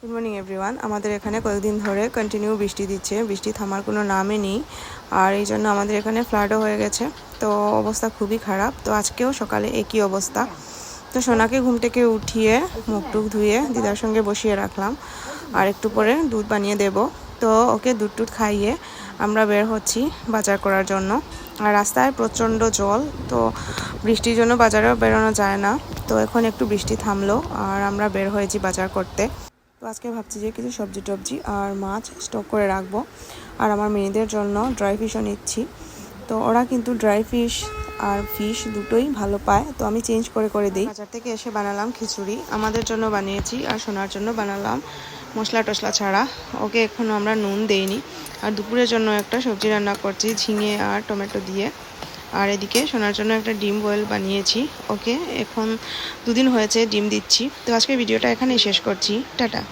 Good morning everyone. আমাদের এখানে কয়েকদিন ধরে কন্টিনিউ বৃষ্টি দিচ্ছে, বৃষ্টি থামার কোনো নামই নেই। আর এই জন্য আমাদের এখানে ফ্লাডও হয়ে গেছে, তো অবস্থা খুবই খারাপ। তো আজকেও সকালে একই অবস্থা। তো সোনাকে ঘুম থেকে উঠিয়ে মুখ টুক ধুয়ে দিদার সঙ্গে বসিয়ে রাখলাম, আর একটু পরে দুধ বানিয়ে দেব। তো ওকে দুধ টুধ খাইয়ে আমরা বের হচ্ছি বাজার করার জন্য। আর রাস্তায় প্রচণ্ড জল, তো বৃষ্টির জন্য বাজারেও বেরোনো যায় না। তো এখন একটু বৃষ্টি থামলো আর আমরা বের হয়েছি বাজার করতে। তো আজকে ভাবছি যে কিছু সবজি টবজি আর মাছ স্টক করে রাখবো। আর আমার মেয়েদের জন্য ড্রাই ফিশও নিচ্ছি। তো ওরা কিন্তু ড্রাই ফিশ আর ফিশ দুটোই ভালো পায়, তো আমি চেঞ্জ করে করে দিই। বাজার থেকে এসে বানালাম খিচুড়ি, আমাদের জন্য বানিয়েছি আর সোনার জন্য বানালাম মশলা টশলা ছাড়া। ওকে এখনও আমরা নুন দেইনি। আর দুপুরের জন্য একটা সবজি রান্না করছি ঝিঙে আর টমেটো দিয়ে। আর এদিকে সোনার জন্য একটা ডিম বয়েল বানিয়েছি। ওকে এখন 2 দিন হয়েছে ডিম দিচ্ছি। তো আজকে ভিডিওটা এখানেই শেষ করছি। টাটা।